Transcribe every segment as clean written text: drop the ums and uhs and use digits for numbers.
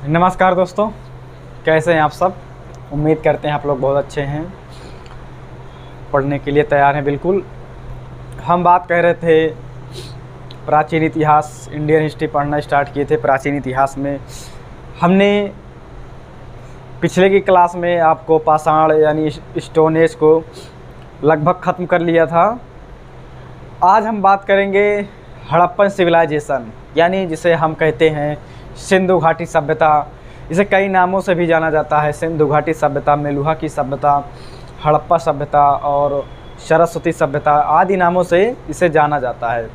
नमस्कार दोस्तों, कैसे हैं आप सब। उम्मीद करते हैं आप लोग बहुत अच्छे हैं, पढ़ने के लिए तैयार हैं। बिल्कुल, हम बात कर रहे थे प्राचीन इतिहास, इंडियन हिस्ट्री पढ़ना स्टार्ट किए थे। प्राचीन इतिहास में हमने पिछले की क्लास में आपको पाषाण यानी स्टोन एज को लगभग ख़त्म कर लिया था। आज हम बात करेंगे हड़प्पन सिविलाइजेशन, यानी जिसे हम कहते हैं सिंधु घाटी सभ्यता। इसे कई नामों से भी जाना जाता है, सिंधु घाटी सभ्यता, मेलुहा की सभ्यता, हड़प्पा सभ्यता और सरस्वती सभ्यता आदि नामों से इसे जाना जाता है।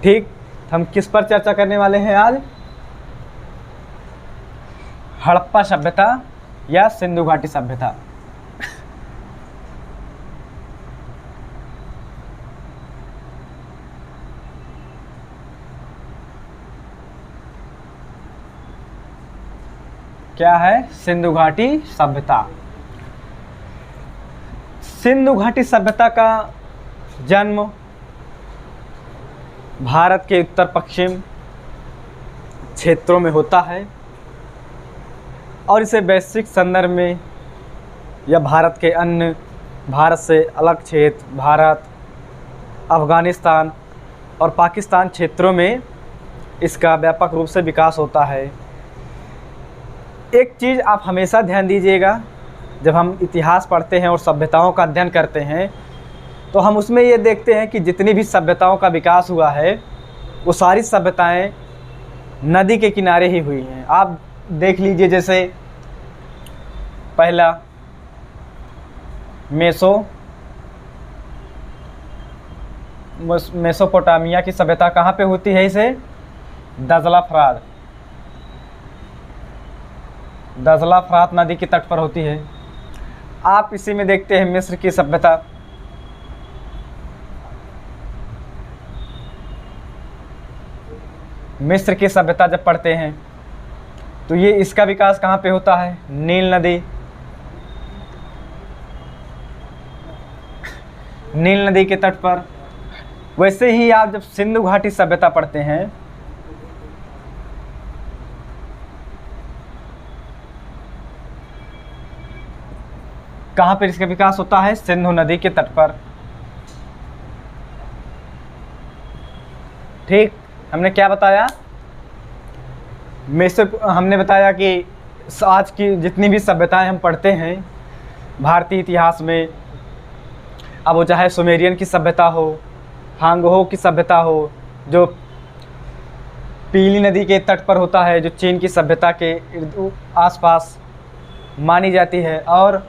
ठीक, हम किस पर चर्चा करने वाले हैं आज? हड़प्पा सभ्यता या सिंधु घाटी सभ्यता। क्या है सिंधु घाटी सभ्यता? सिंधु घाटी सभ्यता का जन्म भारत के उत्तर पश्चिम क्षेत्रों में होता है और इसे वैश्विक संदर्भ में या भारत के अन्य, भारत से अलग क्षेत्र, भारत, अफ़गानिस्तान और पाकिस्तान क्षेत्रों में इसका व्यापक रूप से विकास होता है। एक चीज़ आप हमेशा ध्यान दीजिएगा, जब हम इतिहास पढ़ते हैं और सभ्यताओं का अध्ययन करते हैं तो हम उसमें ये देखते हैं कि जितनी भी सभ्यताओं का विकास हुआ है वो सारी सभ्यताएं नदी के किनारे ही हुई हैं। आप देख लीजिए, जैसे पहला मेसोपोटामिया की सभ्यता कहाँ पे होती है? इसे दजला फरात नदी के तट पर होती है। आप इसी में देखते हैं मिस्र की सभ्यता, मिस्र की सभ्यता जब पढ़ते हैं तो ये इसका विकास कहाँ पे होता है? नील नदी के तट पर। वैसे ही आप जब सिंधु घाटी सभ्यता पढ़ते हैं कहाँ पर इसका विकास होता है? सिंधु नदी के तट पर। ठीक, हमने क्या बताया? हमने बताया कि आज की जितनी भी सभ्यताएं हम पढ़ते हैं भारतीय इतिहास में, अब वो चाहे सुमेरियन की सभ्यता हो, हांगहो की सभ्यता हो जो पीली नदी के तट पर होता है, जो चीन की सभ्यता के आसपास मानी जाती है, और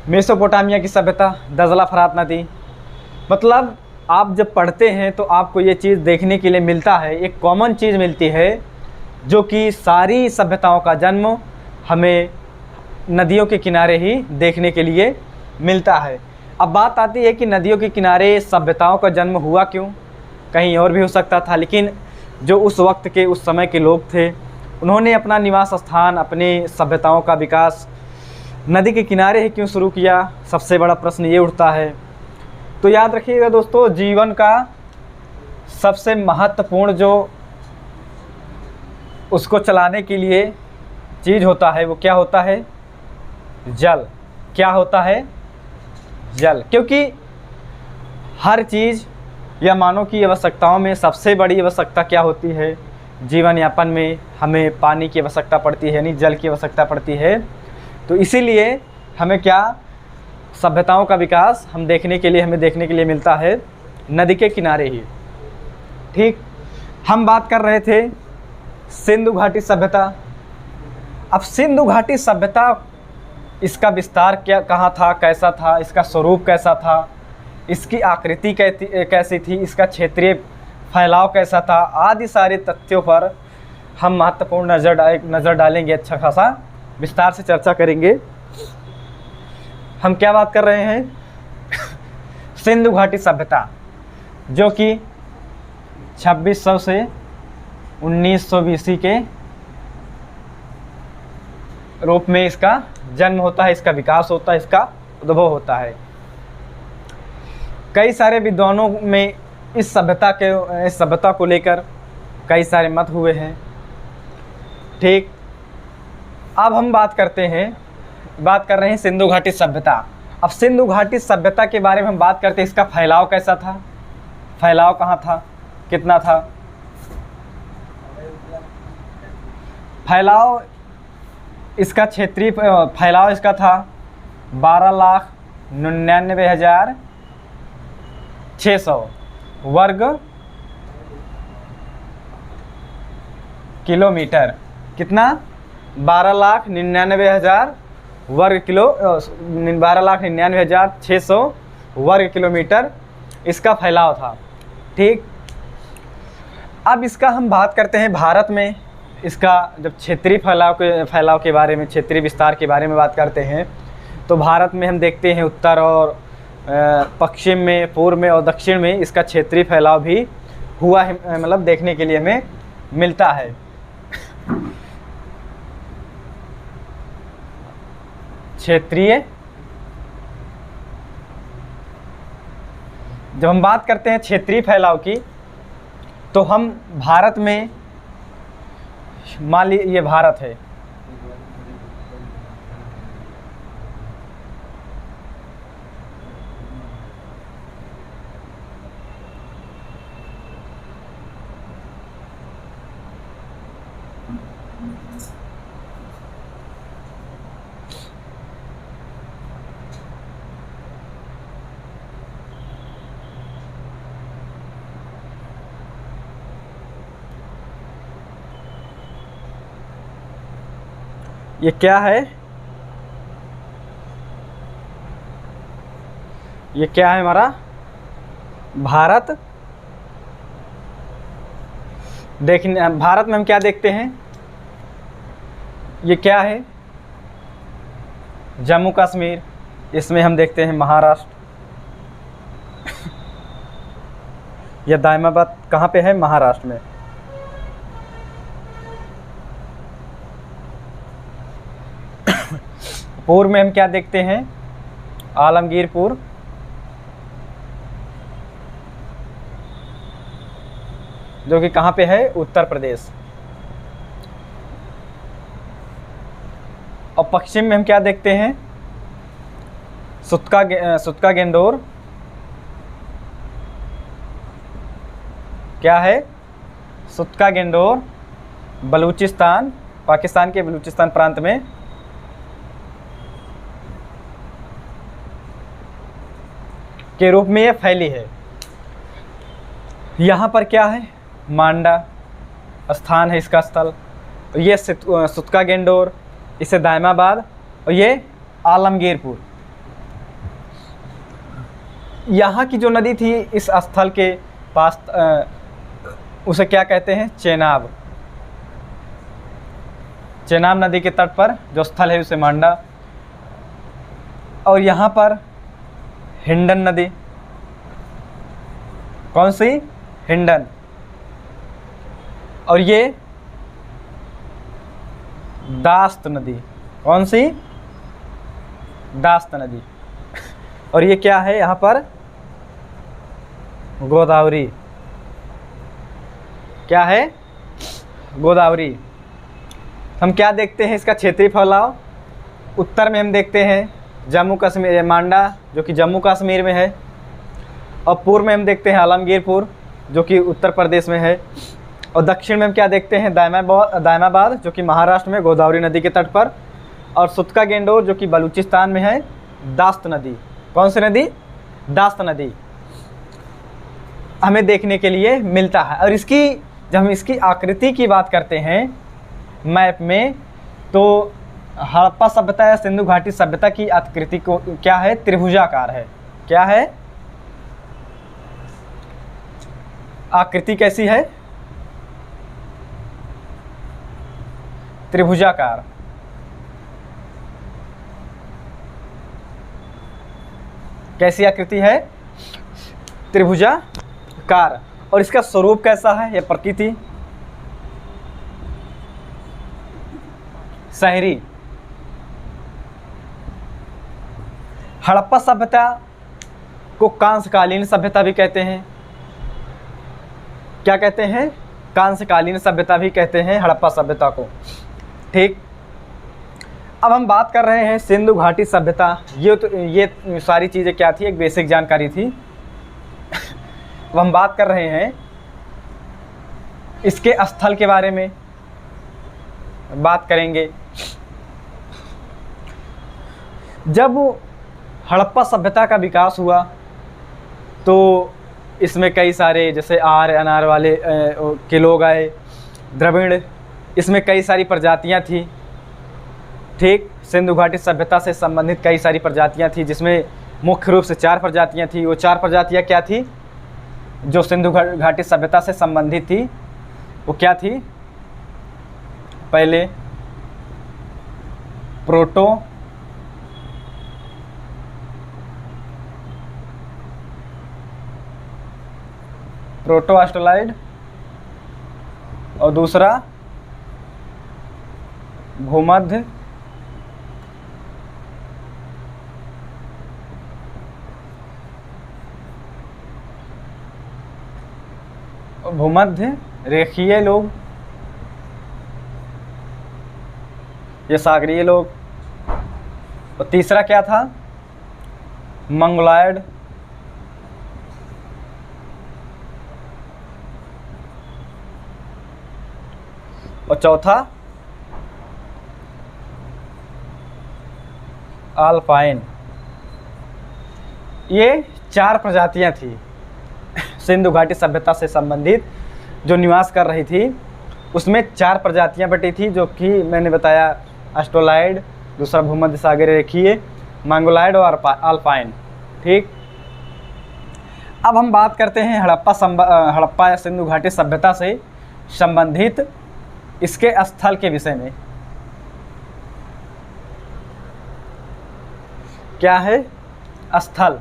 मेसोपोटामिया की सभ्यता, दजला फरात नदी। मतलब आप जब पढ़ते हैं तो आपको ये चीज़ देखने के लिए मिलता है, एक कॉमन चीज़ मिलती है जो कि सारी सभ्यताओं का जन्म हमें नदियों के किनारे ही देखने के लिए मिलता है। अब बात आती है कि नदियों के किनारे सभ्यताओं का जन्म हुआ क्यों? कहीं और भी हो सकता था, लेकिन जो उस वक्त के, उस समय के लोग थे, उन्होंने अपना निवास स्थान, अपनी सभ्यताओं का विकास नदी के किनारे ही क्यों शुरू किया? सबसे बड़ा प्रश्न ये उठता है। तो याद रखिएगा दोस्तों, जीवन का सबसे महत्वपूर्ण जो उसको चलाने के लिए चीज़ होता है वो क्या होता है? जल। क्या होता है? जल। क्योंकि हर चीज़ या मानव की आवश्यकताओं में सबसे बड़ी आवश्यकता क्या होती है? जीवन यापन में हमें पानी की आवश्यकता पड़ती है, यानी जल की आवश्यकता पड़ती है। तो इसीलिए हमें क्या, सभ्यताओं का विकास हमें देखने के लिए मिलता है नदी के किनारे ही। ठीक, हम बात कर रहे थे सिंधु घाटी सभ्यता। अब सिंधु घाटी सभ्यता, इसका विस्तार क्या, कहाँ था, कैसा था, इसका स्वरूप कैसा था, इसकी आकृति कैसी थी, इसका क्षेत्रीय फैलाव कैसा था, आदि सारे तथ्यों पर हम महत्वपूर्ण नज़र डालेंगे। अच्छा खासा विस्तार से चर्चा करेंगे। हम क्या बात कर रहे हैं? सिंधु घाटी सभ्यता, जो कि 2600 से 1900 BC के रूप में इसका जन्म होता है, इसका विकास होता है, इसका उद्भव होता है। कई सारे विद्वानों में इस सभ्यता को लेकर कई सारे मत हुए हैं। ठीक। अब हम बात कर रहे हैं सिंधु घाटी सभ्यता। अब सिंधु घाटी सभ्यता के बारे में हम बात करते हैं, इसका फैलाव कैसा था, फैलाव कहाँ था, कितना था फैलाव, इसका क्षेत्रीय फैलाव इसका था 12,99,600 वर्ग किलोमीटर। कितना? 12,99,000 वर्ग किलो 12,99,600 वर्ग किलोमीटर इसका फैलाव था। ठीक। अब इसका हम बात करते हैं भारत में, इसका जब क्षेत्रीय फैलाव के बारे में, क्षेत्रीय विस्तार के बारे में बात करते हैं तो भारत में हम देखते हैं उत्तर और पश्चिम में, पूर्व में और दक्षिण में इसका क्षेत्रीय फैलाव भी हुआ है, मतलब देखने के लिए हमें मिलता है। क्षेत्रीय, जब हम बात करते हैं क्षेत्रीय फैलाव की तो हम भारत में, मान लीजिए ये भारत है, ये क्या है, ये क्या है हमारा भारत। देखने भारत में हम क्या देखते हैं, ये क्या है जम्मू कश्मीर, इसमें हम देखते हैं महाराष्ट्र। यह दायमाबाद कहाँ पे है? महाराष्ट्र में। पूर्व में हम क्या देखते हैं? आलमगीरपुर, जो कि कहाँ पे है? उत्तर प्रदेश। और पश्चिम में हम क्या देखते हैं? सुतका गेंदोर, क्या है? सुतका गेंदोर, बलूचिस्तान, पाकिस्तान के बलूचिस्तान प्रांत में। के रूप में ये फैली है। यहाँ पर क्या है? मांडा स्थान है इसका स्थल। ये सुतका गेंडोर, इसे दायमाबाद, और ये आलमगीरपुर। यहाँ की जो नदी थी इस स्थल के पास, उसे क्या कहते हैं? चेनाब। चेनाब नदी के तट पर जो स्थल है उसे मांडा। और यहाँ पर हिंडन नदी, कौन सी? हिंडन। और ये दास्त नदी, कौन सी? दास्त नदी। और ये क्या है यहाँ पर? गोदावरी। क्या है? गोदावरी। हम क्या देखते हैं इसका क्षेत्रीय फैलाव? उत्तर में हम देखते हैं जम्मू कश्मीर, मांडा जो कि जम्मू कश्मीर में है, और पूर्व में हम देखते हैं आलमगीरपुर जो कि उत्तर प्रदेश में है, और दक्षिण में हम क्या देखते हैं? दायमाबाद जो कि महाराष्ट्र में गोदावरी नदी के तट पर, और सुतका गेंडोर जो कि बलूचिस्तान में है, दास्त नदी। कौन सी नदी? दास्त नदी हमें देखने के लिए मिलता है। और इसकी जब हम इसकी आकृति की बात करते हैं मैप में, तो हड़प्पा सभ्यता या सिंधु घाटी सभ्यता की आकृति को क्या है? त्रिभुजाकार है। क्या है? आकृति कैसी है? त्रिभुजाकार। कैसी आकृति है? त्रिभुजाकार। और इसका स्वरूप कैसा है? यह प्रकृति शहरी। हड़प्पा सभ्यता को कांस्यकालीन सभ्यता भी कहते हैं। क्या कहते हैं? कांस्यकालीन सभ्यता भी कहते हैं हड़प्पा सभ्यता को। ठीक। अब हम बात कर रहे हैं सिंधु घाटी सभ्यता। ये सारी चीज़ें क्या थी, एक बेसिक जानकारी थी। अब हम बात कर रहे हैं इसके स्थल के बारे में बात करेंगे। जब हड़प्पा सभ्यता का विकास हुआ तो इसमें कई सारे जैसे आर्य अनार्य वाले के लोग आए, द्रविड़, इसमें कई सारी प्रजातियां थी। ठीक, सिंधु घाटी सभ्यता से संबंधित कई सारी प्रजातियां थी, जिसमें मुख्य रूप से 4 प्रजातियां थी। वो 4 प्रजातियां क्या थी जो सिंधु घाटी सभ्यता से संबंधित थी? वो क्या थी? पहले प्रोटो ऑस्ट्रेलाइड और दूसरा भूमध्य रेखीय लोग, ये सागरीय लोग। और तीसरा क्या था? मंगोलॉयड। और चौथा अल्पाइन। ये 4 प्रजातियां थी सिंधु घाटी सभ्यता से संबंधित जो निवास कर रही थी। उसमें 4 प्रजातियां बटी थी, जो कि मैंने बताया, ऑस्ट्रेलाइड, दूसरा भूमध्य सागरीय रेखीय, मंगोलॉयड और अल्पाइन। ठीक। अब हम बात करते हैं हड़प्पा या सिंधु घाटी सभ्यता से संबंधित इसके स्थल के विषय में। क्या है स्थल?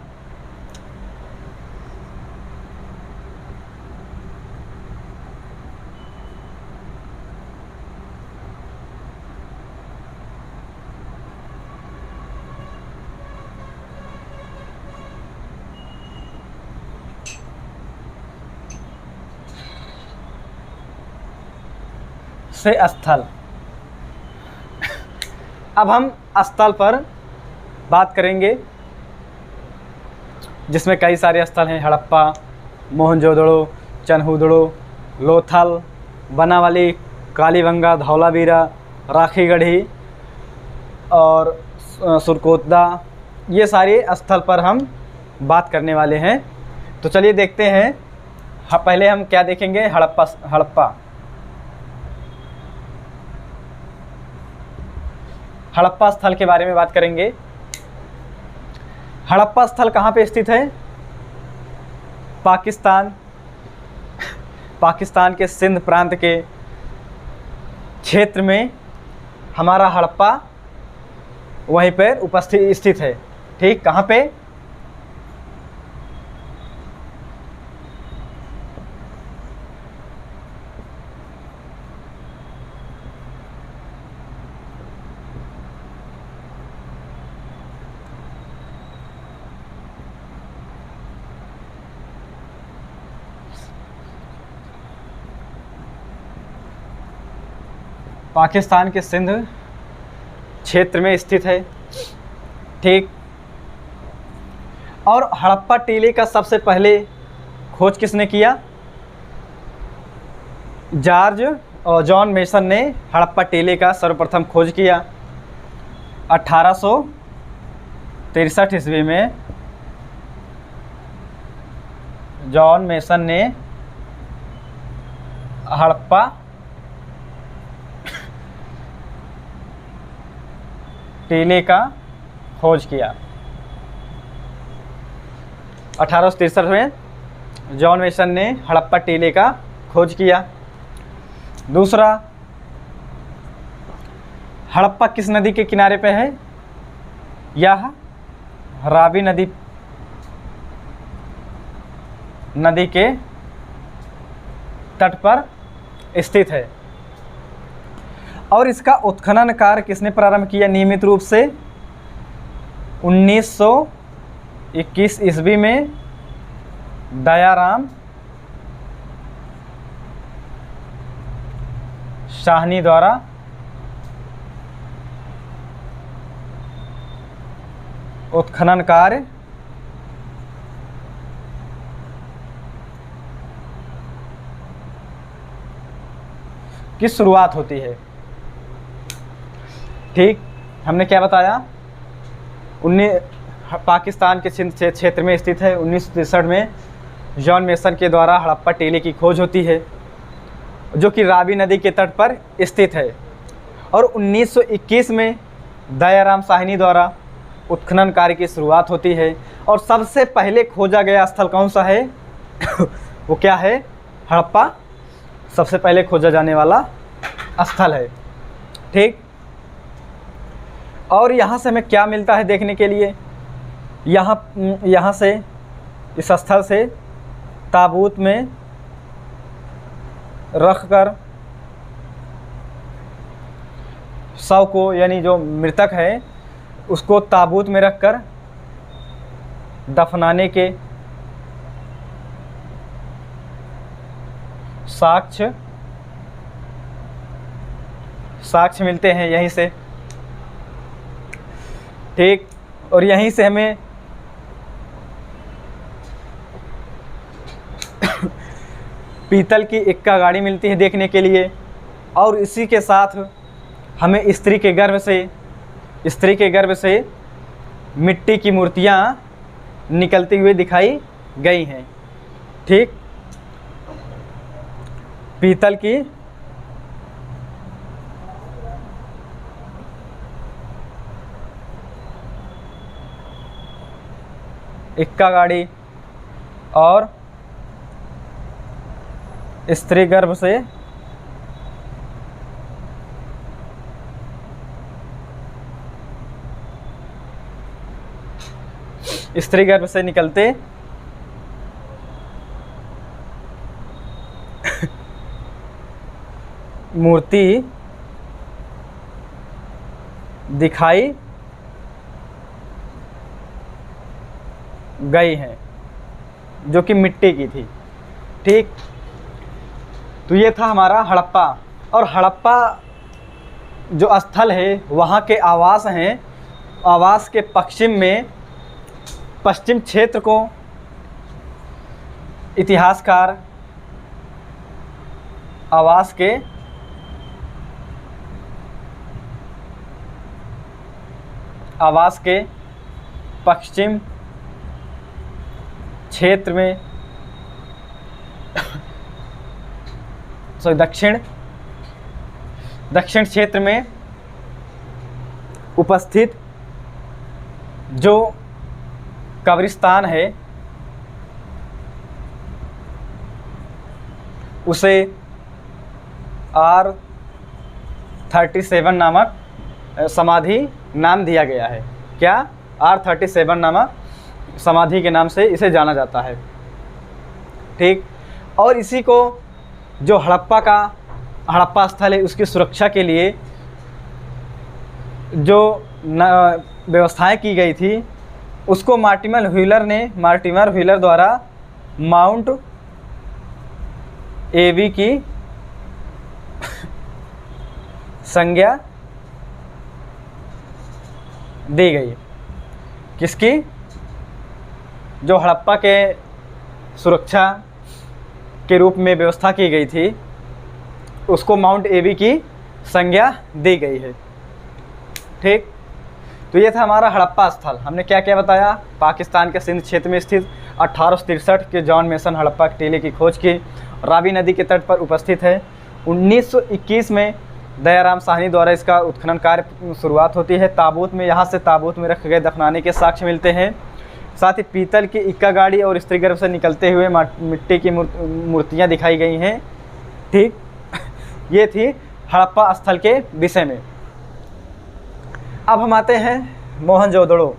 से स्थल। अब हम स्थल पर बात करेंगे, जिसमें कई सारे स्थल हैं। हड़प्पा, मोहनजोदड़ो, चनहूदड़ो, लोथल, बनावली, कालीबंगा, धौलावीरा, राखीगढ़ी और सुरकोतदा। ये सारे स्थल पर हम बात करने वाले हैं। तो चलिए देखते हैं। पहले हम क्या देखेंगे? हड़प्पा स्थल के बारे में बात करेंगे। हड़प्पा स्थल कहाँ पे स्थित है? पाकिस्तान के सिंध प्रांत के क्षेत्र में हमारा हड़प्पा वहीं पर उपस्थित स्थित है। ठीक, कहाँ पे? पाकिस्तान के सिंध क्षेत्र में स्थित है। ठीक। और हड़प्पा टीले का सबसे पहले खोज किसने किया? जॉन मेसन ने हड़प्पा टीले का सर्वप्रथम खोज किया 1863 ईस्वी में। जॉन मेसन ने हड़प्पा टीले का खोज किया। 1863 में जॉन मेसन ने हड़प्पा टीले का खोज किया। दूसरा, हड़प्पा किस नदी के किनारे पे है? यह रावी नदी के तट पर स्थित है। और इसका उत्खनन कार्य किसने प्रारंभ किया नियमित रूप से? 1921 ईस्वी में दयाराम साहनी द्वारा उत्खनन कार्य की शुरुआत होती है। ठीक, हमने क्या बताया, पाकिस्तान के सिंध क्षेत्र में स्थित है। 1963 में जॉन मेसन के द्वारा हड़प्पा टीले की खोज होती है, जो कि रावी नदी के तट पर स्थित है। और 1921 में दयाराम साहनी द्वारा उत्खनन कार्य की शुरुआत होती है। और सबसे पहले खोजा गया स्थल कौन सा है? वो क्या है? हड़प्पा सबसे पहले खोजा जाने वाला स्थल है। ठीक, और यहाँ से हमें क्या मिलता है देखने के लिए? यहाँ से, इस स्थल से ताबूत में रखकर शव को, यानी जो मृतक है उसको ताबूत में रखकर दफनाने के साक्ष्य मिलते हैं यहीं से। ठीक, और यहीं से हमें पीतल की इक्का गाड़ी मिलती है देखने के लिए। और इसी के साथ हमें स्त्री के गर्भ से मिट्टी की मूर्तियाँ निकलती हुई दिखाई गई हैं। ठीक, पीतल की इक्का गाड़ी और स्त्री गर्भ से निकलते मूर्ति दिखाई गई हैं, जो कि मिट्टी की थी। ठीक, तो ये था हमारा हड़प्पा। और हड़प्पा जो स्थल है वहाँ के आवास हैं। आवास के पश्चिम क्षेत्र को इतिहासकार आवास के पश्चिम क्षेत्र में दक्षिण क्षेत्र में उपस्थित जो कब्रिस्तान है उसे R37 नामक समाधि नाम दिया गया है। क्या? R37 नामक समाधि के नाम से इसे जाना जाता है। ठीक, और इसी को जो हड़प्पा स्थल है उसकी सुरक्षा के लिए जो व्यवस्थाएं की गई थी उसको मार्टिमर व्हीलर द्वारा माउंट एबी की संज्ञा दी गई। किसकी? जो हड़प्पा के सुरक्षा के रूप में व्यवस्था की गई थी उसको माउंट एबी की संज्ञा दी गई है। ठीक, तो ये था हमारा हड़प्पा स्थल। हमने क्या क्या बताया? पाकिस्तान के सिंध क्षेत्र में स्थित 1863 के जॉन मेसन हड़प्पा टीले की खोज की, रावी नदी के तट पर उपस्थित है। 1921 में दयाराम साहनी द्वारा इसका उत्खनन कार्य शुरुआत होती है। यहाँ से ताबूत में रखे गए दफनाने के साक्ष्य मिलते हैं। साथ ही पीतल की इक्का गाड़ी और स्त्री गर्भ से निकलते हुए मिट्टी की मूर्तियाँ दिखाई गई हैं। ठीक, ये थी हड़प्पा स्थल के विषय में। अब हम आते हैं मोहनजोदड़ो।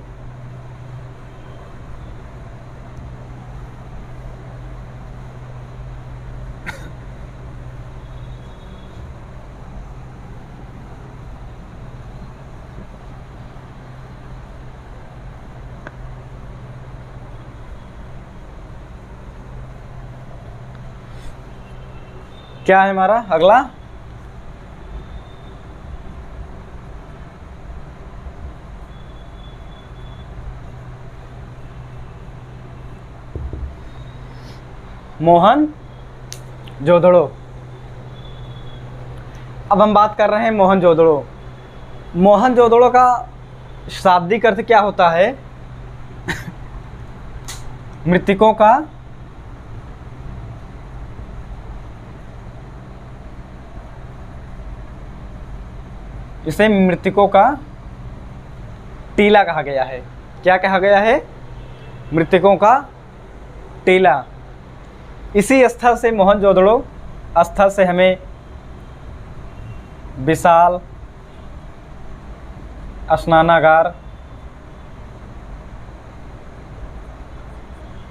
क्या है हमारा अगला? मोहनजोदड़ो। अब हम बात कर रहे हैं मोहनजोदड़ो। मोहनजोदड़ो का शाब्दिक अर्थ क्या होता है? मृतकों का इसे मृतकों का टीला कहा गया है। क्या कहा गया है? मृतकों का टीला। इसी स्थल से, मोहनजोदड़ो स्थल से हमें विशाल स्नानागार,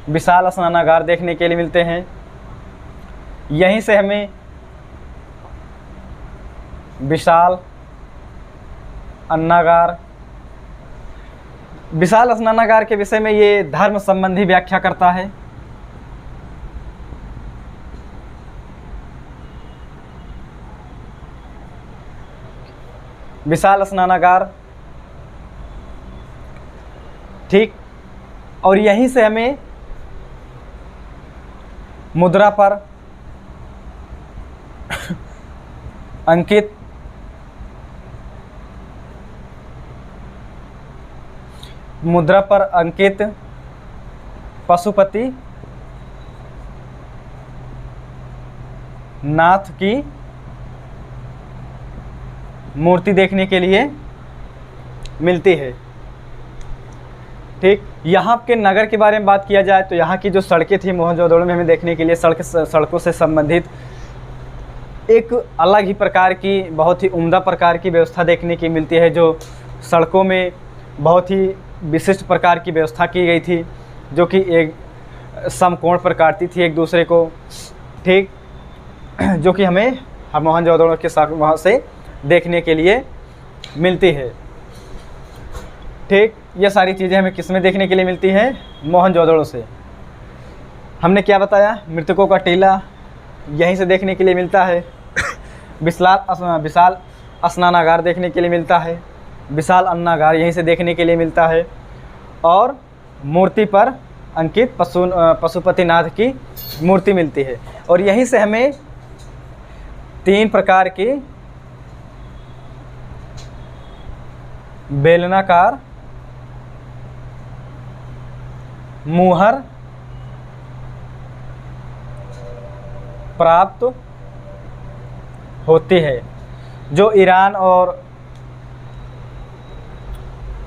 विशाल स्नानागार देखने के लिए मिलते हैं। यहीं से हमें विशाल अन्नागार, विशाल स्नानागार के विषय में ये धर्म संबंधी व्याख्या करता है। विशाल स्नानागार, ठीक। और यहीं से हमें मुद्रा पर अंकित पशुपति नाथ की मूर्ति देखने के लिए मिलती है, ठीक। यहाँ के नगर के बारे में बात किया जाए तो यहाँ की जो सड़कें थी मोहनजोदड़ो में, हमें देखने के लिए सड़कों से संबंधित एक अलग ही प्रकार की, बहुत ही उम्दा प्रकार की व्यवस्था देखने की मिलती है। जो सड़कों में बहुत ही विशिष्ट प्रकार की व्यवस्था की गई थी, जो कि एक समकोण पर काटती थी एक दूसरे को, ठीक, जो कि हमें मोहनजोदड़ो के साथ वहाँ से देखने के लिए मिलती है, ठीक। ये सारी चीज़ें हमें किस में देखने के लिए मिलती हैं? मोहनजोदड़ो से। हमने क्या बताया? मृतकों का टीला यहीं से देखने के लिए मिलता है। विशाल स्नानागार देखने के लिए मिलता है। विशाल अन्नागार यहीं से देखने के लिए मिलता है। और मूर्ति पर अंकित पशुपतिनाथ की मूर्ति मिलती है। और यहीं से हमें 3 प्रकार की बेलनाकार मुहर प्राप्त होती है, जो ईरान और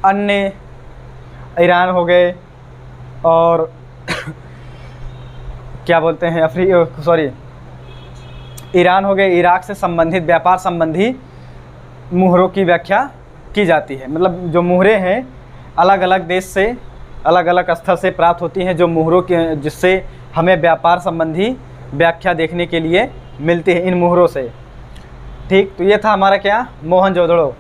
अन्य, ईरान हो गए और क्या बोलते हैं ईरान हो गए, इराक से संबंधित व्यापार संबंधी मुहरों की व्याख्या की जाती है। मतलब जो मुहरें हैं अलग अलग देश से, अलग अलग स्थल से प्राप्त होती हैं, जो मुहरों के, जिससे हमें व्यापार संबंधी व्याख्या देखने के लिए मिलती है इन मुहरों से, ठीक। तो ये था हमारा क्या? मोहनजोदड़ो।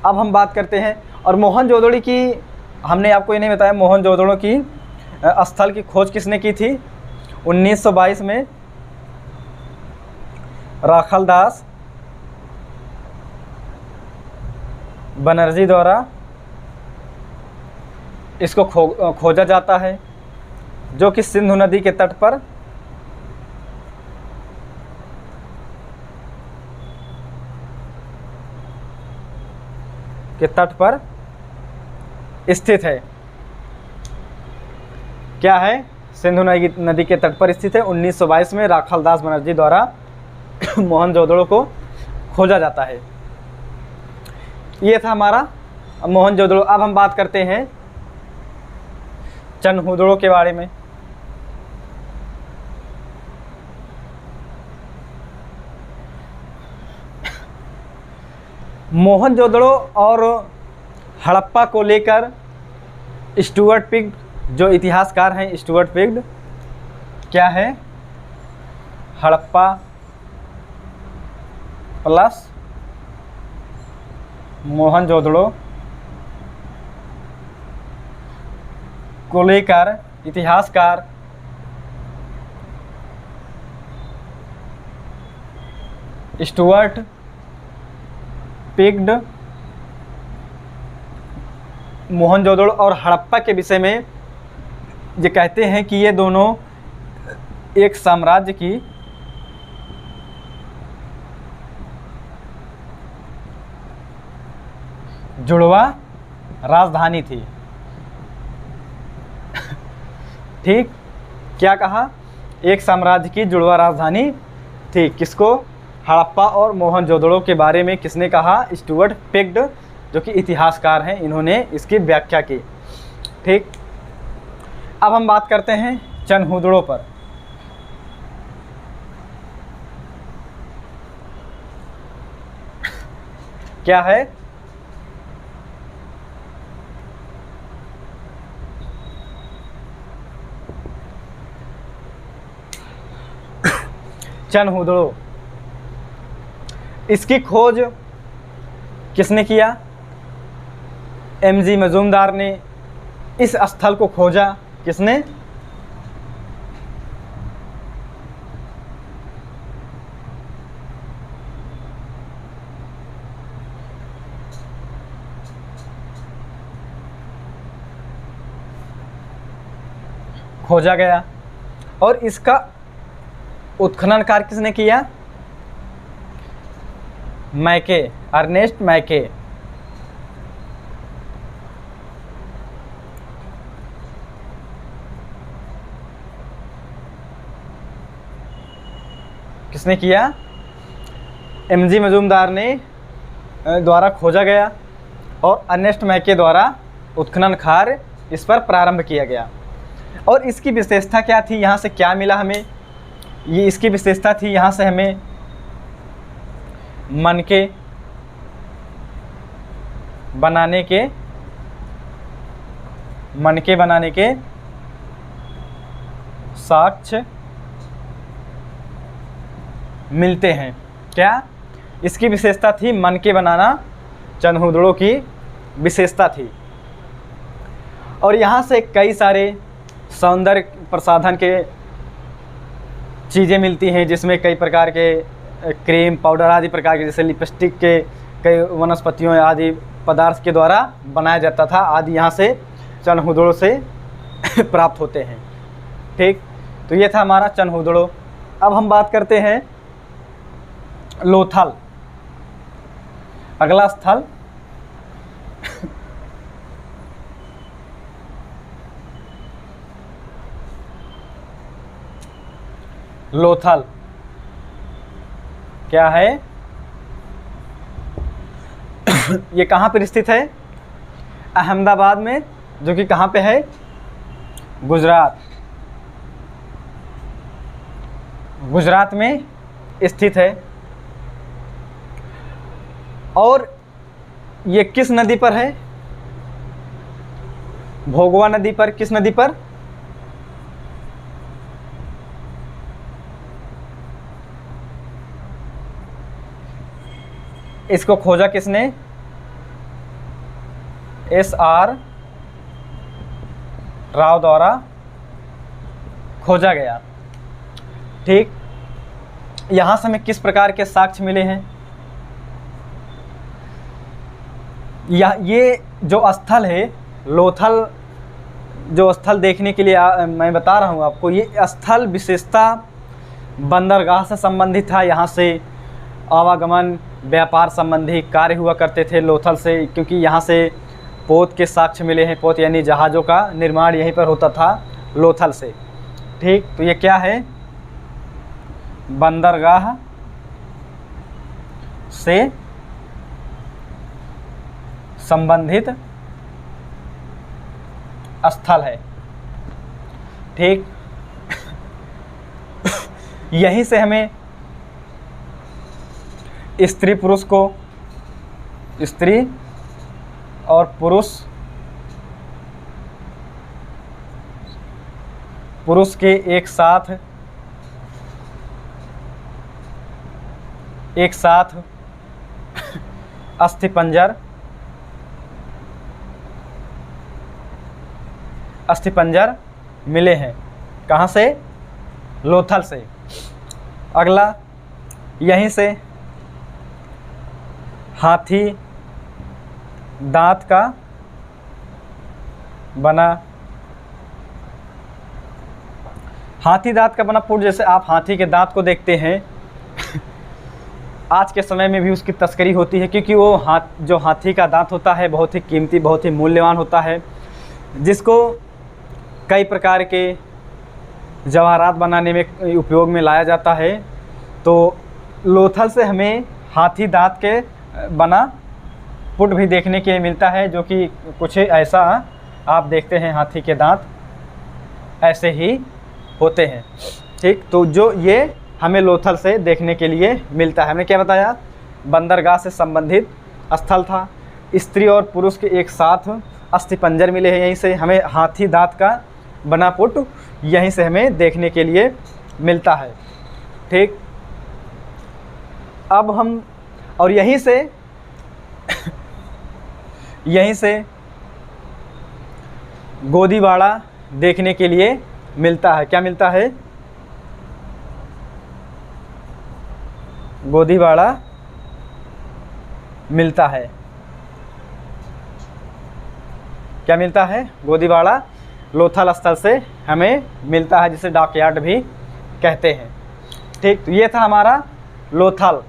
अब हम बात करते हैं, और मोहनजोदड़ो की, हमने आपको ये नहीं बताया, मोहनजोदड़ो की स्थल की खोज किसने की थी? 1922 में राखालदास बनर्जी द्वारा इसको खोजा जाता है, जो कि सिंधु नदी के तट पर स्थित है। क्या है? सिंधु नदी के तट पर स्थित है। 1922 में राखालदास बनर्जी द्वारा मोहनजोदड़ो को खोजा जाता है। ये था हमारा मोहनजोदड़ो। अब हम बात करते हैं चनहुदड़ो के बारे में। मोहनजोदड़ो और हड़प्पा को लेकर स्टुअर्ट पिग्ड, जो इतिहासकार हैं स्टुअर्ट पिग्ड, क्या है? हड़प्पा प्लस मोहनजोदड़ो को लेकर इतिहासकार स्टुअर्ट पिग्ड मोहनजोदड़ो और हड़प्पा के विषय में ये कहते हैं कि ये दोनों एक साम्राज्य की जुड़वा राजधानी थी। ठीक, क्या कहा? एक साम्राज्य की जुड़वा राजधानी थी। किसको? हड़प्पा और मोहनजोदड़ो के बारे में किसने कहा? स्टुअर्ट पिक्ड, जो कि इतिहासकार हैं, इन्होंने इसकी व्याख्या की। ठीक, अब हम बात करते हैं चनहूदड़ों पर। क्या है? चनहूदड़ो, इसकी खोज किसने किया? एमजी मजूमदार ने इस स्थल को खोजा। किसने? खोजा गया। और इसका उत्खनन कार्य किसने किया? मैके, अर्नेस्ट मैके। किसने किया? एमजी मजूमदार ने द्वारा खोजा गया और अर्नेस्ट मैके द्वारा उत्खनन कार्य इस पर प्रारंभ किया गया। और इसकी विशेषता क्या थी? यहाँ से क्या मिला हमें? ये इसकी विशेषता थी, यहाँ से हमें मनके बनाने के साक्ष्य मिलते हैं। क्या इसकी विशेषता थी? मनके बनाना चनहूदड़ों की विशेषता थी। और यहाँ से कई सारे सौंदर्य प्रसाधन के चीज़ें मिलती हैं, जिसमें कई प्रकार के क्रीम, पाउडर आदि प्रकार के, जैसे लिपस्टिक के कई वनस्पतियों आदि पदार्थ के द्वारा बनाया जाता था आदि, यहाँ से चनहूदड़ों से प्राप्त होते हैं। ठीक, तो ये था हमारा चनहूदड़ों। अब हम बात करते हैं लोथल, अगला स्थल। लोथल क्या है? ये कहाँ पर स्थित है? अहमदाबाद में, जो कि कहाँ पे है? गुजरात। गुजरात में स्थित है। और ये किस नदी पर है? भोगवा नदी पर। किस नदी पर? इसको खोजा किसने? SR राव द्वारा खोजा गया। ठीक, यहाँ से हमें किस प्रकार के साक्ष्य मिले हैं? ये जो स्थल है लोथल, जो स्थल देखने के लिए मैं बता रहा हूँ आपको, ये स्थल विशेषता बंदरगाह से संबंधित था। यहाँ से आवागमन, व्यापार संबंधी कार्य हुआ करते थे लोथल से, क्योंकि यहाँ से पोत के साक्ष्य मिले हैं। पोत यानी जहाज़ों का निर्माण यहीं पर होता था लोथल से। ठीक, तो ये क्या है? बंदरगाह से संबंधित स्थल है। ठीक, यहीं से हमें स्त्री और पुरुष के एक साथ अस्थिपंजर मिले हैं। कहाँ से? लोथल से। अगला, यहीं से हाथी दांत का बना हाथी दांत का बना पुट, जैसे आप हाथी के दांत को देखते हैं, आज के समय में भी उसकी तस्करी होती है, क्योंकि वो जो हाथी का दांत होता है बहुत ही कीमती, बहुत ही मूल्यवान होता है, जिसको कई प्रकार के जवाहरात बनाने में उपयोग में लाया जाता है। तो लोथल से हमें हाथी दांत के बना पुट भी देखने के लिए मिलता है, जो कि कुछ ऐसा आप देखते हैं, हाथी के दांत ऐसे ही होते हैं। ठीक, तो जो ये हमें लोथल से देखने के लिए मिलता है। हमने क्या बताया, बंदरगाह से संबंधित स्थल था, स्त्री और पुरुष के एक साथ अस्थिपंजर मिले हैं, यहीं से हमें हाथी दांत का बना पुट यहीं से हमें देखने के लिए मिलता है। ठीक, अब हम और यहीं से गोदीवाड़ा देखने के लिए मिलता है। क्या मिलता है, गोदीवाड़ा मिलता है। क्या मिलता है, गोदीवाड़ा लोथल स्थल से हमें मिलता है, जिसे डॉकयार्ड भी कहते हैं। ठीक, तो ये था हमारा लोथल।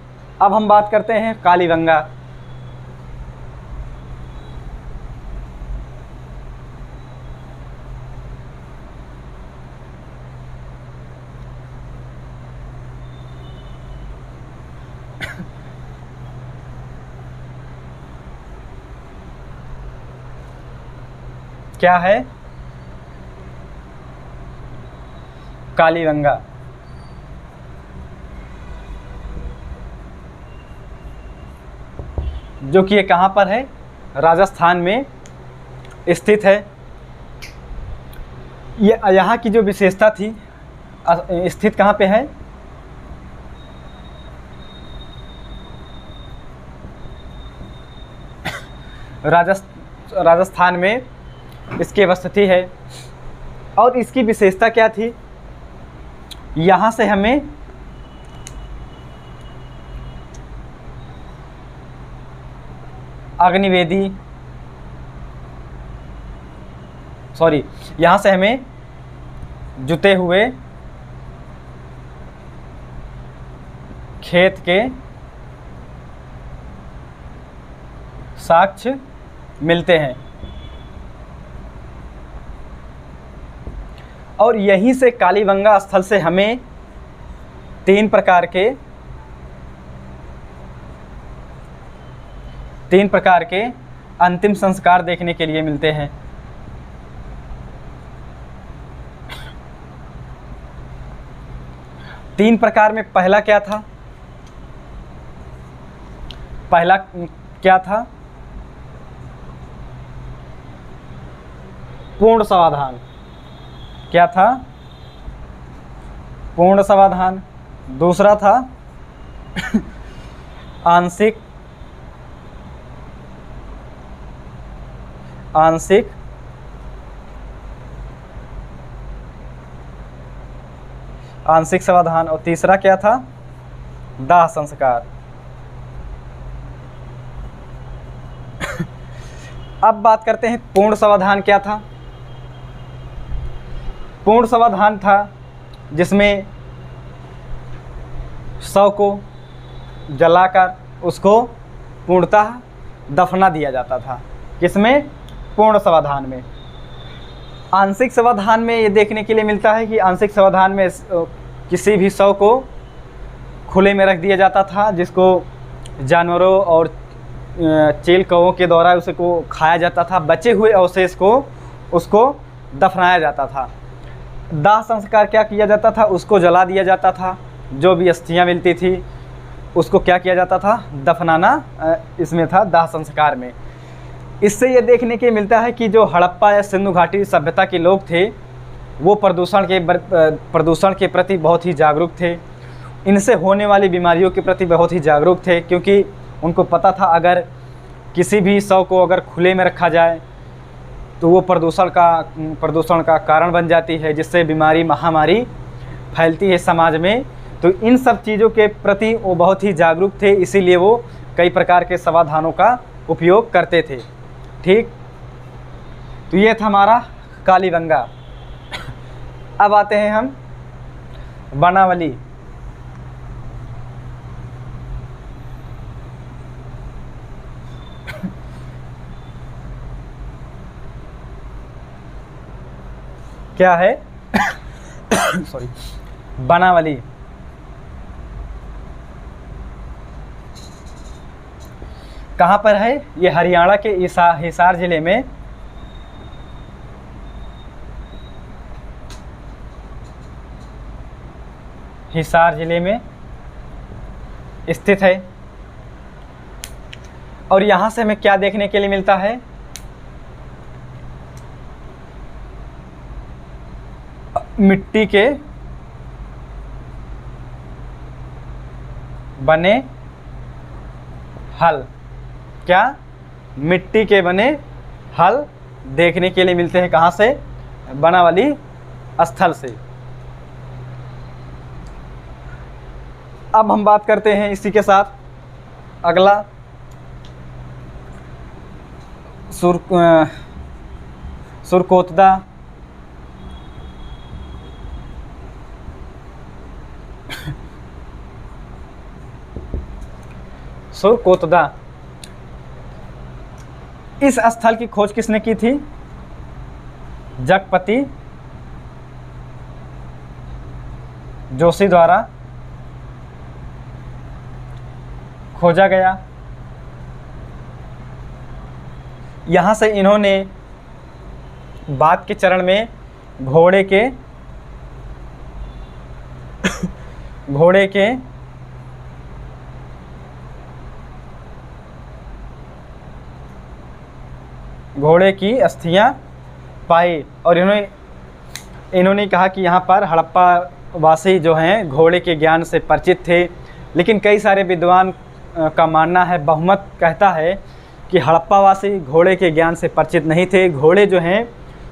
अब हम बात करते हैं कालीबंगा। क्या है कालीबंगा? जो कि ये कहाँ पर है, राजस्थान में स्थित है। ये यहाँ की जो विशेषता थी, स्थित कहाँ पे है, राजस्थान में इसकी उपस्थिति है। और इसकी विशेषता क्या थी, यहाँ से हमें यहाँ से हमें जुते हुए खेत के साक्ष्य मिलते हैं। और यहीं से कालीबंगा स्थल से हमें तीन प्रकार के अंतिम संस्कार देखने के लिए मिलते हैं। तीन प्रकार में पहला क्या था, पूर्ण समाधान। क्या था, पूर्ण समाधान। दूसरा था आंशिक समाधान। और तीसरा क्या था, दाह संस्कार। अब बात करते हैं पूर्ण समाधान क्या था। पूर्ण समाधान था जिसमें शव को जलाकर उसको पूर्णतः दफना दिया जाता था। किसमें, पूर्ण समाधान में। आंशिक समाधान में ये देखने के लिए मिलता है कि आंशिक समाधान में किसी भी शव को खुले में रख दिया जाता था, जिसको जानवरों और चील कौवों के द्वारा उसको खाया जाता था। बचे हुए अवशेष को उसको दफनाया जाता था। दाह संस्कार क्या किया जाता था, उसको जला दिया जाता था। जो भी अस्थियां मिलती थी उसको क्या किया जाता था, दफनाना इसमें था, दाह संस्कार में। इससे ये देखने के मिलता है कि जो हड़प्पा या सिंधु घाटी सभ्यता के लोग थे वो प्रदूषण के प्रति बहुत ही जागरूक थे। इनसे होने वाली बीमारियों के प्रति बहुत ही जागरूक थे, क्योंकि उनको पता था अगर किसी भी शव को अगर खुले में रखा जाए तो वो प्रदूषण का कारण बन जाती है, जिससे बीमारी महामारी फैलती है समाज में। तो इन सब चीज़ों के प्रति वो बहुत ही जागरूक थे, इसीलिए वो कई प्रकार के समाधानों का उपयोग करते थे। ठीक, तो ये था हमारा कालीबंगा। अब आते हैं हम बनावली, क्या है सॉरी, बनावली। कहाँ पर है? ये हरियाणा के हिसार जिले में स्थित है। और यहाँ से हमें क्या देखने के लिए मिलता है? मिट्टी के बने हल। क्या? मिट्टी के बने हल देखने के लिए मिलते हैं। कहाँ से? बनावली स्थल से। अब हम बात करते हैं इसी के साथ अगला सुरकोतदा। सुरकोतदा, इस स्थल की खोज किसने की थी? जगपति जोशी द्वारा खोजा गया। यहाँ से इन्होंने बाद के चरण में घोड़े के घोड़े की अस्थियां पाई। और इन्होंने कहा कि यहाँ पर हड़प्पा वासी जो हैं घोड़े के ज्ञान से परिचित थे। लेकिन कई सारे विद्वान का मानना है, बहुमत कहता है कि हड़प्पा वासी घोड़े के ज्ञान से परिचित नहीं थे। घोड़े जो हैं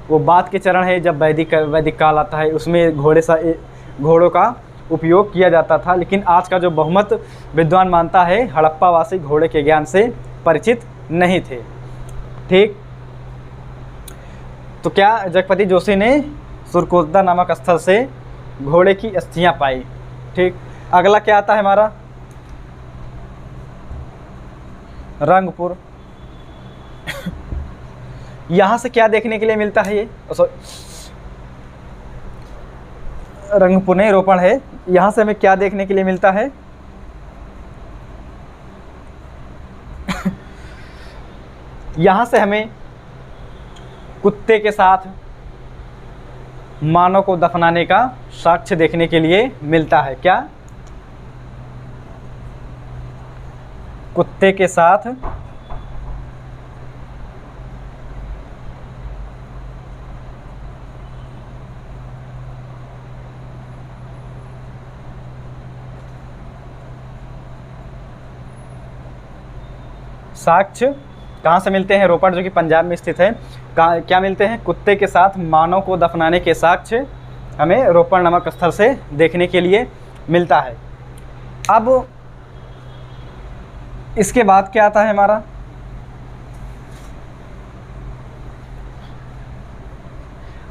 वो बाद के चरण है, जब वैदिक काल आता है उसमें घोड़ों का उपयोग किया जाता था। लेकिन आज का जो बहुमत विद्वान मानता है हड़प्पा वासी घोड़े के ज्ञान से परिचित नहीं थे। ठीक, तो क्या जगपति जोशी ने सुरकोतदा नामक स्थल से घोड़े की अस्थियां पाई। ठीक, अगला क्या आता है हमारा? रंगपुर। यहाँ से क्या देखने के लिए मिलता है? ये रंगपुर नहीं, रोपण है। यहाँ से हमें क्या देखने के लिए मिलता है? यहाँ से हमें कुत्ते के साथ मानव को दफनाने का साक्ष्य देखने के लिए मिलता है। क्या? कुत्ते के साथ साक्ष्य कहाँ से मिलते हैं? रोपड़ जो कि पंजाब में स्थित है। क्या मिलते हैं? कुत्ते के साथ मानव को दफनाने के साक्ष्य हमें रोपड़ नामक स्थल से देखने के लिए मिलता है। अब इसके बाद क्या आता है हमारा?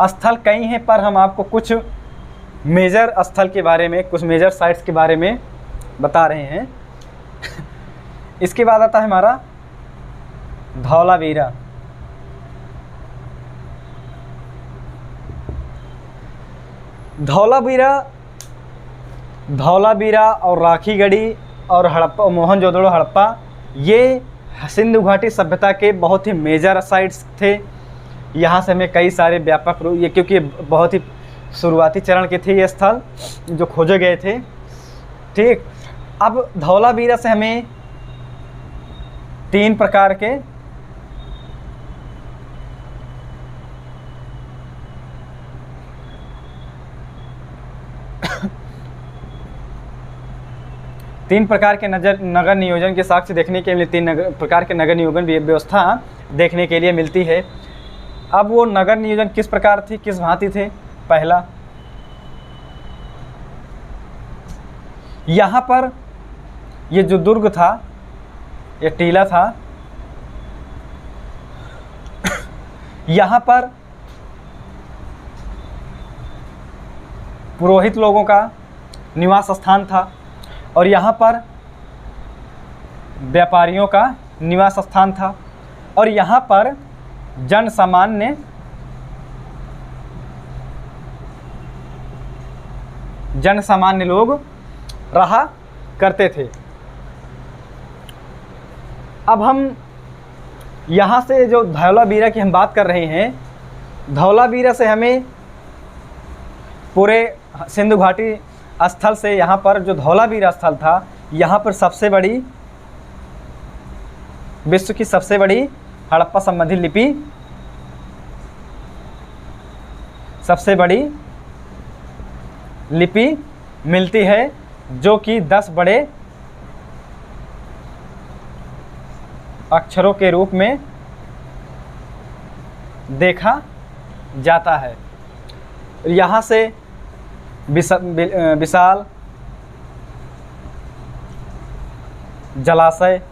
स्थल कई हैं, पर हम आपको कुछ मेजर स्थल के बारे में, कुछ मेजर साइट्स के बारे में बता रहे हैं। इसके बाद आता है हमारा धौलावीरा। धौलावीरा और राखीगढ़ी और हड़प्पा, मोहनजोदड़ो, हड़प्पा, ये सिंधु घाटी सभ्यता के बहुत ही मेजर साइट्स थे। यहाँ से हमें कई सारे व्यापक रूप, ये क्योंकि बहुत ही शुरुआती चरण के थे ये स्थल जो खोजे गए थे। ठीक, अब धौलावीरा से हमें तीन प्रकार के नगर नियोजन के साक्ष्य देखने के लिए, प्रकार के नगर नियोजन व्यवस्था देखने के लिए मिलती है। अब वो नगर नियोजन किस प्रकार थी, किस भांति थे? पहला, यहाँ पर ये जो दुर्ग था, ये टीला था, यहाँ पर पुरोहित लोगों का निवास स्थान था और यहाँ पर व्यापारियों का निवास स्थान था और यहाँ पर जन सामान्य लोग रहा करते थे। अब हम यहाँ से जो धौलावीरा की हम बात कर रहे हैं, धौलावीरा से हमें पूरे सिंधु घाटी स्थल से यहाँ पर जो धौलावीरा स्थल था, यहाँ पर विश्व की सबसे बड़ी हड़प्पा संबंधी लिपि, सबसे बड़ी लिपि मिलती है, जो कि 10 बड़े अक्षरों के रूप में देखा जाता है। यहाँ से विशाल जलाशय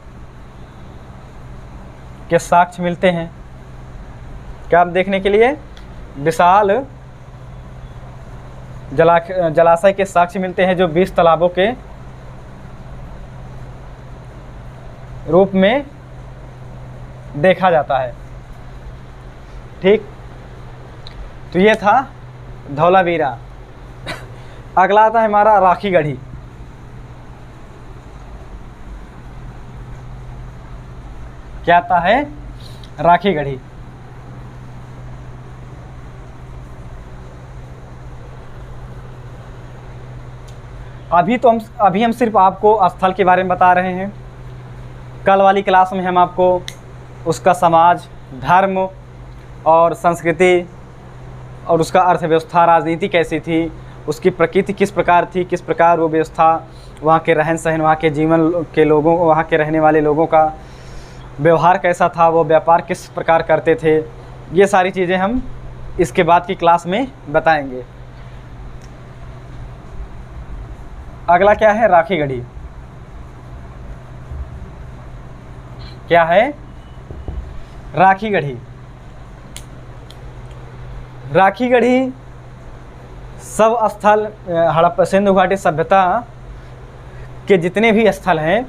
के साक्ष्य मिलते हैं। क्या देखने के लिए? विशाल जलाशय के साक्ष्य मिलते हैं, जो 20 तालाबों के रूप में देखा जाता है। ठीक, तो ये था धौलावीरा। अगला आता है हमारा राखीगढ़ी। क्या आता है? राखीगढ़ी। अभी हम सिर्फ आपको स्थल के बारे में बता रहे हैं। कल वाली क्लास में हम आपको उसका समाज, धर्म और संस्कृति और उसका अर्थव्यवस्था, राजनीति कैसी थी, उसकी प्रकृति किस प्रकार थी, किस प्रकार वो व्यवस्था, वहाँ के रहन सहन, वहाँ के जीवन के लोगों, वहाँ के रहने वाले लोगों का व्यवहार कैसा था, वो व्यापार किस प्रकार करते थे, ये सारी चीज़ें हम इसके बाद की क्लास में बताएंगे। अगला क्या है? राखीगढ़ी। क्या है? राखीगढ़ी। राखीगढ़ी सब स्थल हड़प्पा सिंधु घाटी सभ्यता के जितने भी स्थल हैं,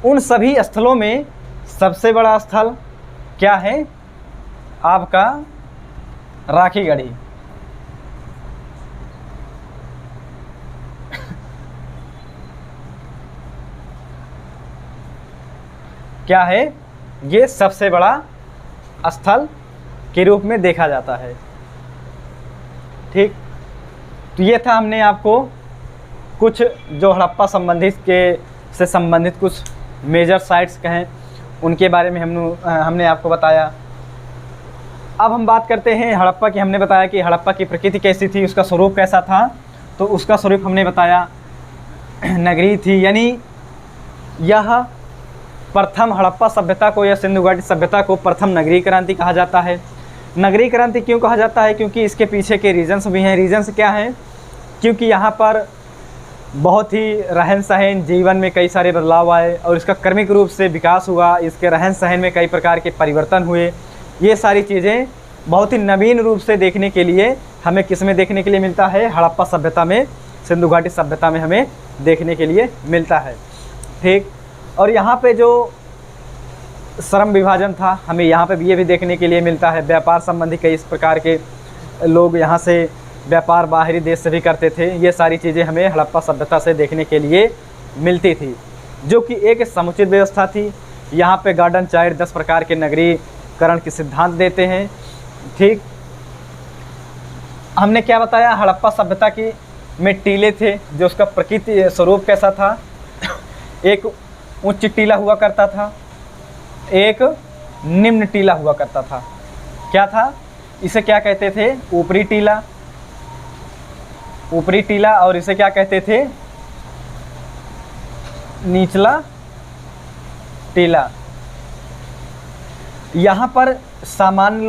उन सभी स्थलों में सबसे बड़ा स्थल क्या है? आपका राखीगढ़ी। क्या है? ये सबसे बड़ा स्थल के रूप में देखा जाता है। ठीक, तो ये था, हमने आपको कुछ जो हड़प्पा से संबंधित कुछ मेजर साइट्स कहें उनके बारे में हमने आपको बताया। अब हम बात करते हैं हड़प्पा की। हमने बताया कि हड़प्पा की प्रकृति कैसी थी, उसका स्वरूप कैसा था। तो उसका स्वरूप हमने बताया नगरी थी, यानी यह प्रथम हड़प्पा सभ्यता को या सिंधु घाटी सभ्यता को प्रथम नगरीय क्रांति कहा जाता है। नगरीय क्रांति क्यों कहा जाता है? क्योंकि इसके पीछे के रीजन्स भी हैं। रीजन्स क्या हैं? क्योंकि यहाँ पर बहुत ही रहन सहन, जीवन में कई सारे बदलाव आए और इसका क्रमिक रूप से विकास हुआ। इसके रहन सहन में कई प्रकार के परिवर्तन हुए। ये सारी चीज़ें बहुत ही नवीन रूप से देखने के लिए हमें किस में देखने के लिए मिलता है? हड़प्पा सभ्यता में, सिंधु घाटी सभ्यता में हमें देखने के लिए मिलता है। ठीक, और यहाँ पे जो श्रम विभाजन था, हमें यहाँ पे भी ये भी देखने के लिए मिलता है। व्यापार संबंधी कई इस प्रकार के लोग यहाँ से व्यापार बाहरी देश से भी करते थे। ये सारी चीज़ें हमें हड़प्पा सभ्यता से देखने के लिए मिलती थी, जो कि एक समुचित व्यवस्था थी। यहाँ पे गार्डन चार्ट 10 प्रकार के नगरीकरण के सिद्धांत देते हैं। ठीक, हमने क्या बताया? हड़प्पा सभ्यता की में टीले थे, जो उसका प्रकृति स्वरूप कैसा था? एक उच्च टीला हुआ करता था, एक निम्न टीला हुआ करता था। क्या था? इसे क्या कहते थे? ऊपरी टीला। ऊपरी टीला। और इसे क्या कहते थे? निचला टीला। यहाँ पर सामान्य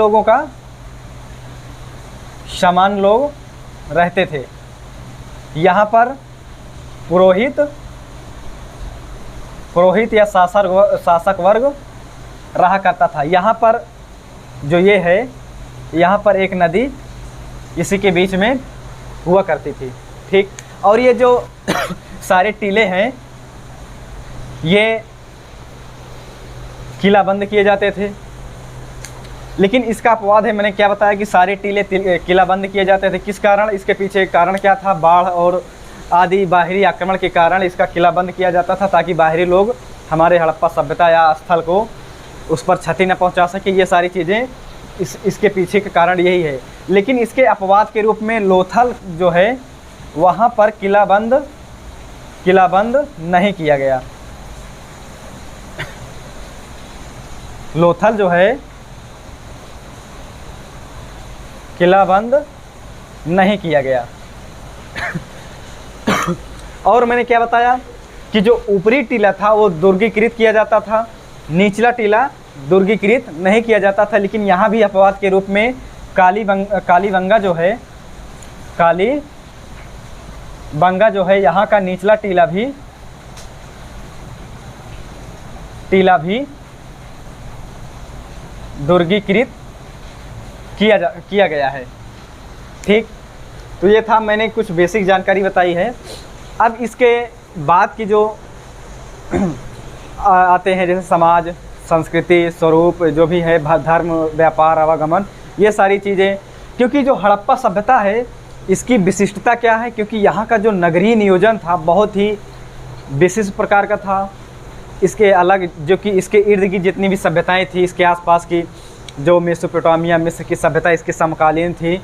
लोग रहते थे। यहाँ पर पुरोहित या शासक वर्ग रहा करता था। यहाँ पर जो ये है, यहाँ पर एक नदी इसी के बीच में हुआ करती थी। ठीक, और ये जो सारे टीले हैं ये किलाबंद किए जाते थे। लेकिन इसका अपवाद है, मैंने क्या बताया कि सारे टीले किलाबंद किए जाते थे। किस कारण? इसके पीछे कारण क्या था? बाढ़ और आदि बाहरी आक्रमण के कारण इसका किलाबंद किया जाता था, ताकि बाहरी लोग हमारे हड़प्पा सभ्यता या स्थल को उस पर क्षति न पहुंचा सके। ये सारी चीज़ें इसके पीछे का कारण यही है। लेकिन इसके अपवाद के रूप में लोथल जो है वहाँ पर किलाबंद नहीं किया गया। लोथल जो है किलाबंद नहीं किया गया। और मैंने क्या बताया कि जो ऊपरी टीला था वो दुर्गीकृत किया जाता था, निचला टीला दुर्गीकृत नहीं किया जाता था। लेकिन यहाँ भी अपवाद के रूप में कालीबंगा जो है यहाँ का निचला टीला भी दुर्गीकृत किया गया है। ठीक, तो ये था, मैंने कुछ बेसिक जानकारी बताई है। अब इसके बाद की जो आते हैं जैसे समाज, संस्कृति, स्वरूप जो भी है, धर्म, व्यापार, आवागमन, ये सारी चीज़ें। क्योंकि जो हड़प्पा सभ्यता है इसकी विशिष्टता क्या है? क्योंकि यहाँ का जो नगरीय नियोजन था बहुत ही विशिष्ट प्रकार का था। इसके अलग जो कि इसके इर्द गिर्द जितनी भी सभ्यताएं थी, इसके आसपास की जो मेसोपोटामिया, मिस्र की सभ्यता इसके समकालीन थी,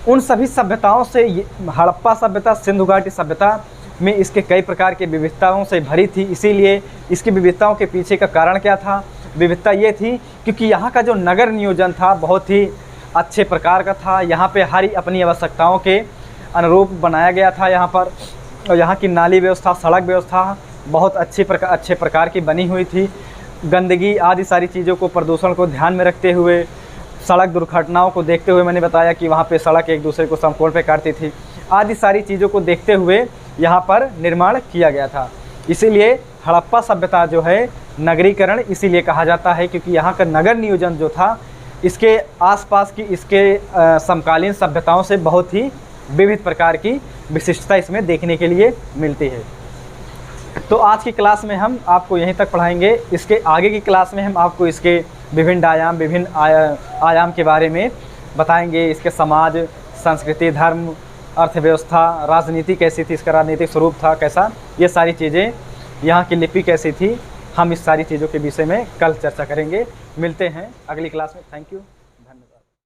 उन सभी सभ्यताओं से हड़प्पा सभ्यता, सिंधु घाटी सभ्यता में इसके कई प्रकार की विविधताओं से भरी थी। इसीलिए इसकी विविधताओं के पीछे का कारण क्या था? विविधता ये थी क्योंकि यहाँ का जो नगर नियोजन था बहुत ही अच्छे प्रकार का था। यहाँ पे हर अपनी आवश्यकताओं के अनुरूप बनाया गया था यहाँ पर। और यहाँ की नाली व्यवस्था, सड़क व्यवस्था बहुत अच्छे प्रकार की बनी हुई थी। गंदगी आदि सारी चीज़ों को, प्रदूषण को ध्यान में रखते हुए, सड़क दुर्घटनाओं को देखते हुए, मैंने बताया कि वहाँ पे सड़क एक दूसरे को समकोण पे काटती थी, आदि सारी चीज़ों को देखते हुए यहाँ पर निर्माण किया गया था। इसीलिए हड़प्पा सभ्यता जो है नगरीकरण इसीलिए कहा जाता है क्योंकि यहाँ का नगर नियोजन जो था इसके आसपास की, इसके समकालीन सभ्यताओं से बहुत ही विविध प्रकार की विशिष्टता इसमें देखने के लिए मिलती है। तो आज की क्लास में हम आपको यहीं तक पढ़ाएंगे। इसके आगे की क्लास में हम आपको इसके विभिन्न आयाम के बारे में बताएंगे। इसके समाज, संस्कृति, धर्म, अर्थव्यवस्था, राजनीति कैसी थी, इसका राजनीतिक स्वरूप था कैसा, ये सारी चीज़ें, यहाँ की लिपि कैसी थी, हम इस सारी चीज़ों के विषय में कल चर्चा करेंगे। मिलते हैं अगली क्लास में। Thank you.